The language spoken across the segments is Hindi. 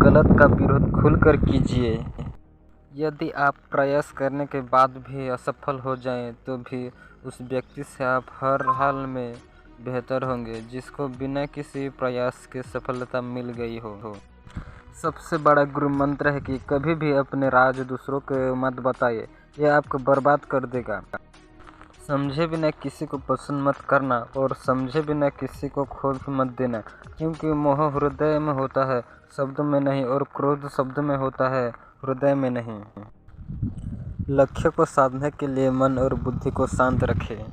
गलत का विरोध खुलकर कीजिए। यदि आप प्रयास करने के बाद भी असफल हो जाएं, तो भी उस व्यक्ति से आप हर हाल में बेहतर होंगे जिसको बिना किसी प्रयास के सफलता मिल गई हो। सबसे बड़ा गुरु मंत्र है कि कभी भी अपने राज दूसरों को मत बताइए, यह आपको बर्बाद कर देगा। समझे बिना किसी को पसंद मत करना और समझे बिना किसी को खो भी मत देना, क्योंकि मोह हृदय में होता है, शब्द में नहीं, और क्रोध शब्द में होता है, हृदय में नहीं। लक्ष्य को साधने के लिए मन और बुद्धि को शांत रखें।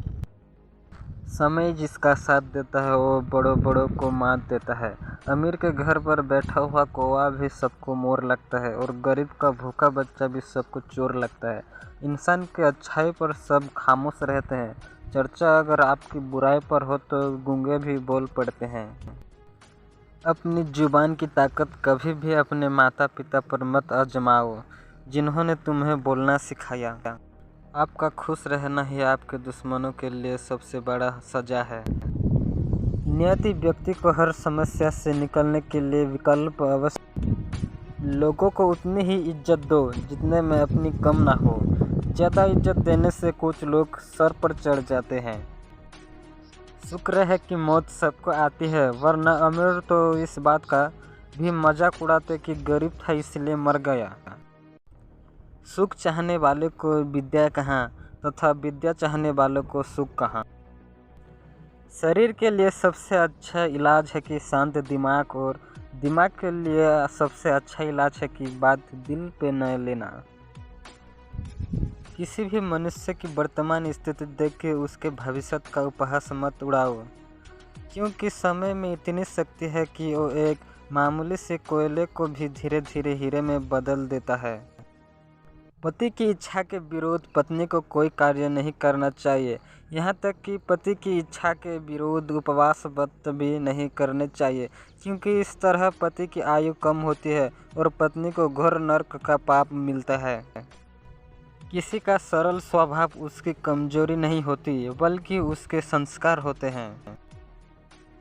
समय जिसका साथ देता है वो बड़ों बड़ों को मात देता है। अमीर के घर पर बैठा हुआ कौवा भी सबको मोर लगता है और गरीब का भूखा बच्चा भी सबको चोर लगता है। इंसान के अच्छाई पर सब खामोश रहते हैं। चर्चा अगर आपकी बुराई पर हो तो गूंगे भी बोल पड़ते हैं। अपनी जुबान की ताकत कभी भी अपने माता पिता पर मत आजमाओ, जिन्होंने तुम्हें बोलना सिखाया। आपका खुश रहना ही आपके दुश्मनों के लिए सबसे बड़ा सजा है। नियति व्यक्ति को हर समस्या से निकलने के लिए विकल्प अवश्य। लोगों को उतनी ही इज्जत दो जितने में अपनी कम ना हो। ज़्यादा इज्जत देने से कुछ लोग सर पर चढ़ जाते हैं। शुक्र है कि मौत सबको आती है, वरना अमीर तो इस बात का भी मजाक उड़ाते कि गरीब था इसलिए मर गया। सुख चाहने वाले को विद्या कहाँ तथा विद्या चाहने वालों को सुख कहाँ। शरीर के लिए सबसे अच्छा इलाज है कि शांत दिमाग, और दिमाग के लिए सबसे अच्छा इलाज है कि बात दिल पे न लेना। किसी भी मनुष्य की वर्तमान स्थिति देख के उसके भविष्य का उपहास मत उड़ाओ, क्योंकि समय में इतनी शक्ति है कि वो एक मामूली से कोयले को भी धीरे धीरे हीरे में बदल देता है। पति की इच्छा के विरोध पत्नी को कोई कार्य नहीं करना चाहिए। यहाँ तक कि पति की इच्छा के विरोध उपवास व्रत भी नहीं करने चाहिए, क्योंकि इस तरह पति की आयु कम होती है और पत्नी को घोर नरक का पाप मिलता है। किसी का सरल स्वभाव उसकी कमजोरी नहीं होती, बल्कि उसके संस्कार होते हैं।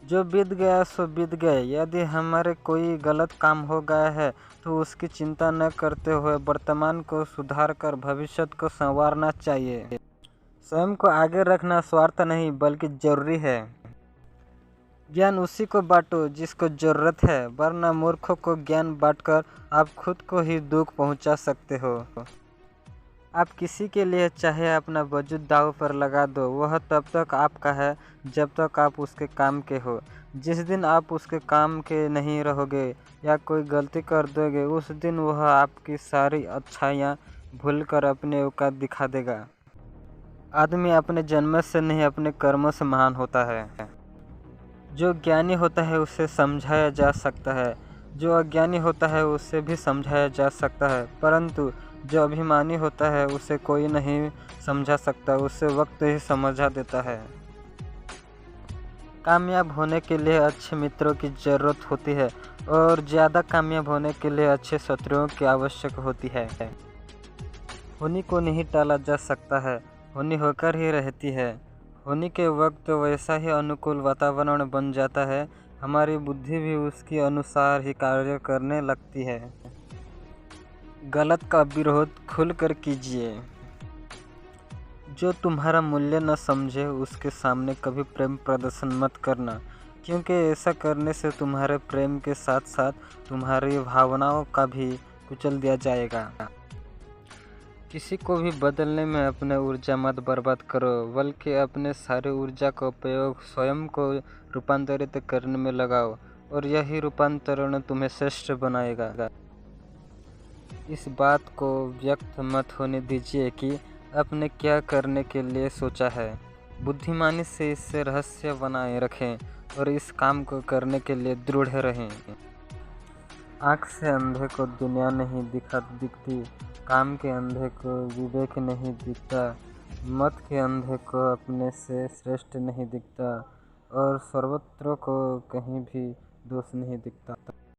जो बीत गया सो बीत गए। यदि हमारे कोई गलत काम हो गया है तो उसकी चिंता न करते हुए वर्तमान को सुधार कर भविष्य को संवारना चाहिए। स्वयं को आगे रखना स्वार्थ नहीं बल्कि जरूरी है। ज्ञान उसी को बांटो जिसको जरूरत है, वरना मूर्खों को ज्ञान बांटकर आप खुद को ही दुख पहुंचा सकते हो। आप किसी के लिए चाहे अपना वजूद दांव पर लगा दो, वह तब तक आपका है जब तक आप उसके काम के हो। जिस दिन आप उसके काम के नहीं रहोगे या कोई गलती कर दोगे, उस दिन वह आपकी सारी अच्छाइयाँ भूलकर अपने औकात दिखा देगा। आदमी अपने जन्म से नहीं अपने कर्मों से महान होता है। जो ज्ञानी होता है उसे समझाया जा सकता है, जो अज्ञानी होता है उसे भी समझाया जा सकता है, परंतु जो अभिमानी होता है उसे कोई नहीं समझा सकता, उसे वक्त ही समझा देता है। कामयाब होने के लिए अच्छे मित्रों की ज़रूरत होती है और ज़्यादा कामयाब होने के लिए अच्छे शत्रुओं की आवश्यक होती है। होनी को नहीं टाला जा सकता है, होनी होकर ही रहती है। होनी के वक्त वैसा ही अनुकूल वातावरण बन जाता है, हमारी बुद्धि भी उसके अनुसार ही कार्य करने लगती है। गलत का विरोध खुलकर कीजिए। जो तुम्हारा मूल्य न समझे उसके सामने कभी प्रेम प्रदर्शन मत करना, क्योंकि ऐसा करने से तुम्हारे प्रेम के साथ साथ तुम्हारी भावनाओं का भी कुचल दिया जाएगा। किसी को भी बदलने में अपने ऊर्जा मत बर्बाद करो, बल्कि अपने सारे ऊर्जा का उपयोग स्वयं को रूपांतरित करने में लगाओ, और यही रूपांतरण तुम्हें श्रेष्ठ बनाएगा। इस बात को व्यक्त मत होने दीजिए कि आपने क्या करने के लिए सोचा है। बुद्धिमानी से इससे रहस्य बनाए रखें और इस काम को करने के लिए दृढ़ रहें। आँख से अंधे को दुनिया नहीं दिखती, काम के अंधे को विवेक नहीं दिखता, मत के अंधे को अपने से श्रेष्ठ नहीं दिखता, और सर्वत्र को कहीं भी दोष नहीं दिखता।